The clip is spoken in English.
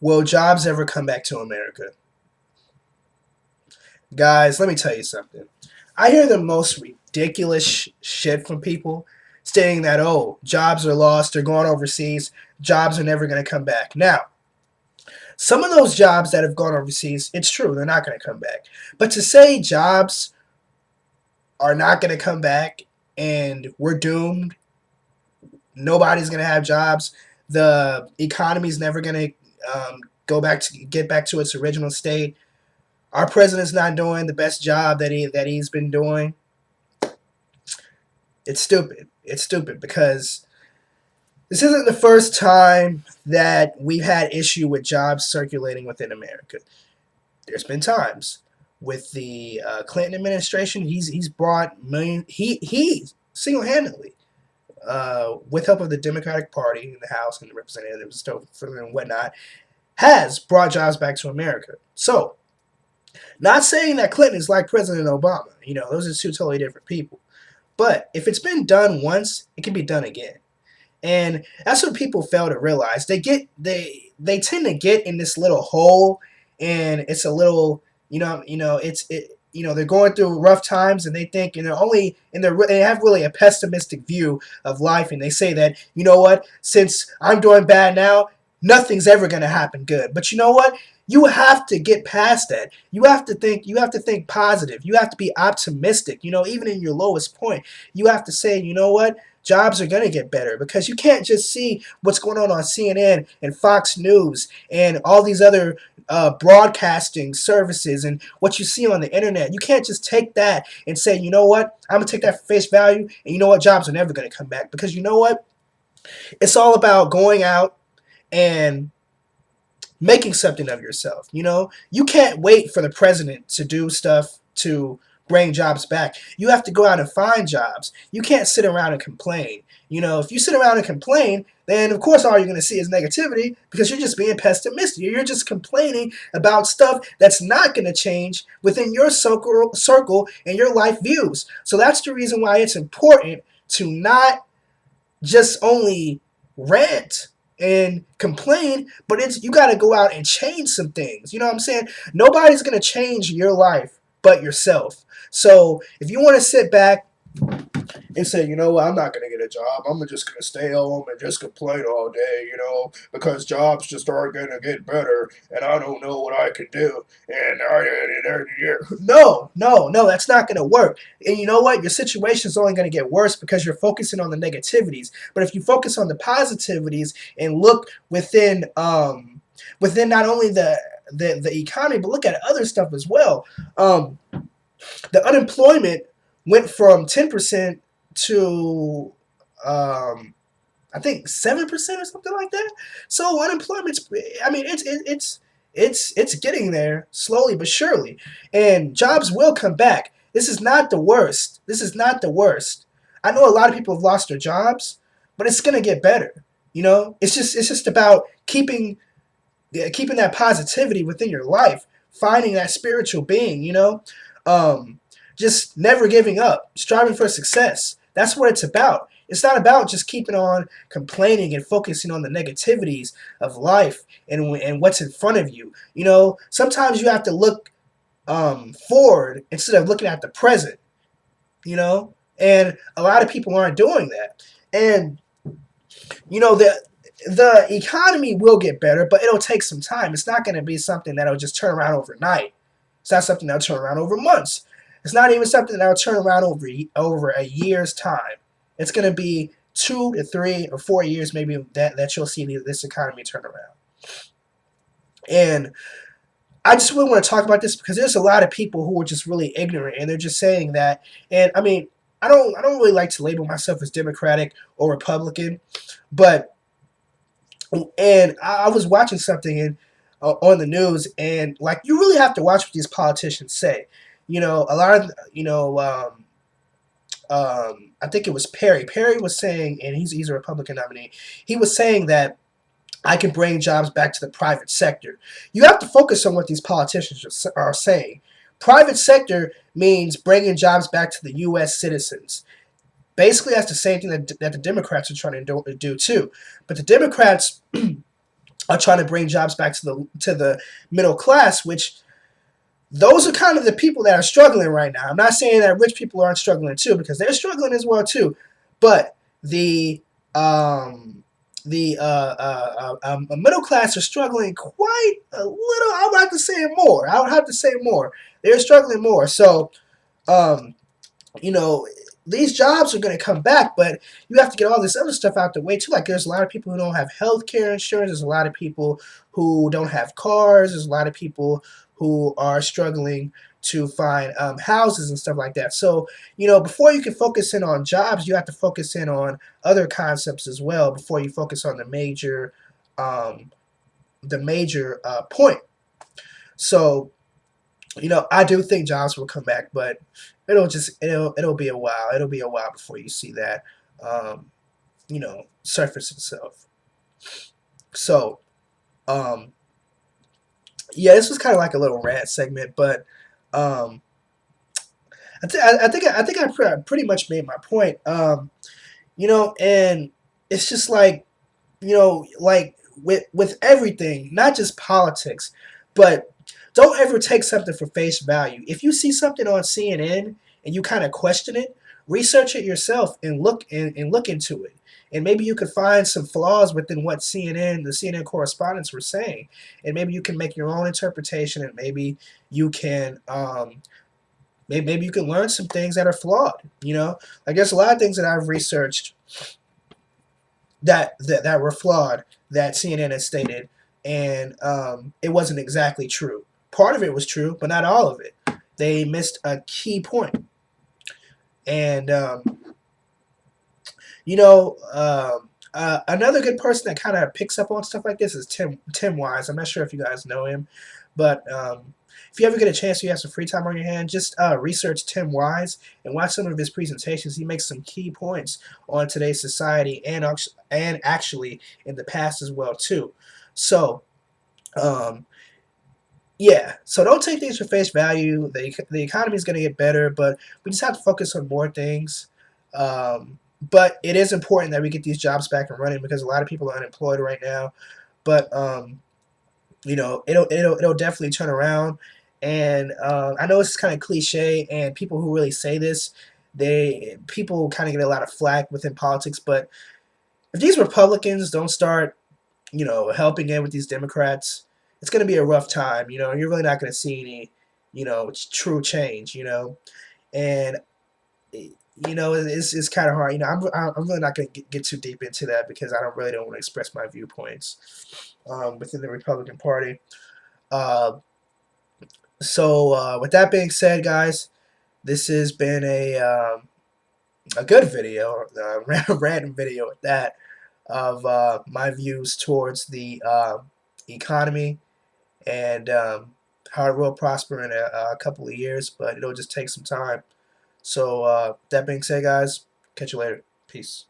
Will jobs ever come back to America? Guys, let me tell you something. I hear the most ridiculous shit from people saying that, oh, jobs are lost, they're going overseas, jobs are never going to come back. Now, some of those jobs that have gone overseas, it's true, they're not going to come back. But to say jobs are not going to come back and we're doomed, nobody's going to have jobs, the economy's never going to get back to its original state. Our president's not doing the best job that he's been doing. It's stupid. It's stupid because this isn't the first time that we've had issue with jobs circulating within America. There's been times with the Clinton administration. He's brought million. He single handedly, with help of the Democratic Party in the House and the representatives and whatnot, has brought jobs back to America. So, not saying that Clinton is like President Obama. Those are two totally different people. But if it's been done once, it can be done again. And that's what people fail to realize. They tend to get in this little hole, and it's a little, they're going through rough times, and they think, they have really a pessimistic view of life, and they say that, you know what, since I'm doing bad now, nothing's ever going to happen good. But you know what? You have to get past that. You have to think positive. You have to be optimistic. Even in your lowest point, you have to say, you know what? Jobs are going to get better, because you can't just see what's going on CNN and Fox News and all these other broadcasting services and what you see on the internet. You can't just take that and say, you know what? I'm going to take that for face value, and you know what? Jobs are never going to come back, because you know what? It's all about going out and making something of yourself. You can't wait for the president to do stuff to bring jobs back. You have to go out and find jobs. You can't sit around and complain. If you sit around and complain, then of course all you're going to see is negativity, because you're just being pessimistic. You're just complaining about stuff that's not going to change within your circle and your life views. So that's the reason why it's important to not just only rant and complain, but you got to go out and change some things. You know what I'm saying? Nobody's going to change your life but yourself. So if you want to sit back and say, you know what, I'm not going to get a job. I'm just going to stay home and just complain all day, because jobs just aren't going to get better, and I don't know what I can do. No, no, no, that's not going to work. And you know what? Your situation is only going to get worse because you're focusing on the negativities. But if you focus on the positivities and look within not only the economy, but look at other stuff as well. The unemployment went from 10% to I think 7% or something like that. So unemployment's, I mean, it's getting there slowly but surely, and jobs will come back. This is not the worst. This is not the worst. I know a lot of people have lost their jobs, but it's gonna get better. It's just about keeping that positivity within your life, finding that spiritual being. Um, just never giving up, striving for success. That's what it's about. It's not about just keeping on complaining and focusing on the negativities of life and what's in front of you. Sometimes you have to look forward instead of looking at the present. And a lot of people aren't doing that. And the economy will get better, but it'll take some time. It's not going to be something that'll just turn around overnight. It's not something that'll turn around over months. It's not even something that'll turn around over a year's time. It's going to be 2 to 3 or 4 years maybe that you'll see this economy turn around. And I just really want to talk about this because there's a lot of people who are just really ignorant, and they're just saying that. And I mean, I don't really like to label myself as Democratic or Republican, but I was watching something on the news, and like, you really have to watch what these politicians say. A lot of I think it was Perry. Perry was saying, and he's a Republican nominee. He was saying that I can bring jobs back to the private sector. You have to focus on what these politicians are saying. Private sector means bringing jobs back to the U.S. citizens. Basically, that's the same thing that the Democrats are trying to do too. But the Democrats are trying to bring jobs back to the middle class, which those are kind of the people that are struggling right now. I'm not saying that rich people aren't struggling too, because they're struggling as well too. But um, the middle class are struggling quite a little. I would have to say more. I would have to say more. They're struggling more. So um, you know, these jobs are going to come back, but you have to get all this other stuff out the way too. Like there's a lot of people who don't have health care insurance. There's a lot of people who don't have cars. There's a lot of people who are struggling to find houses and stuff like that. So, before you can focus in on jobs, you have to focus in on other concepts as well before you focus on um, the major point. So, I do think jobs will come back, but it'll be a while. It'll be a while before you see that um, surface itself. So, um, yeah, this was kind of like a little rant segment, but um, I think I pretty much made my point. And it's just like like with everything, not just politics, but don't ever take something for face value. If you see something on CNN and you kind of question it, research it yourself and look into it. And maybe you could find some flaws within what the CNN correspondents were saying, and maybe you can make your own interpretation, and maybe you can maybe you can learn some things that are flawed. Like there's a lot of things that I've researched that were flawed that CNN had stated, and it wasn't exactly true. Part of it was true, but not all of it. They missed a key point, and another good person that kind of picks up on stuff like this is Tim Wise. I'm not sure if you guys know him, but if you ever get a chance, you have some free time on your hand, just research Tim Wise and watch some of his presentations. He makes some key points on today's society and actually in the past as well too. So um, yeah, so don't take things for face value. The economy is going to get better, but we just have to focus on more things. But it is important that we get these jobs back and running because a lot of people are unemployed right now. But it'll definitely turn around. And I know it's kind of cliche, and people who really say this, people kind of get a lot of flack within politics. But if these Republicans don't start, helping in with these Democrats, it's going to be a rough time. You're really not going to see any, true change. And it's kind of hard. I'm really not going to get too deep into that because I don't want to express my viewpoints within the Republican Party. Uh, so with that being said, guys, this has been a good video, random video at that, of my views towards the economy and how it will prosper in a couple of years, but it'll just take some time. So that being said, guys, catch you later. Peace.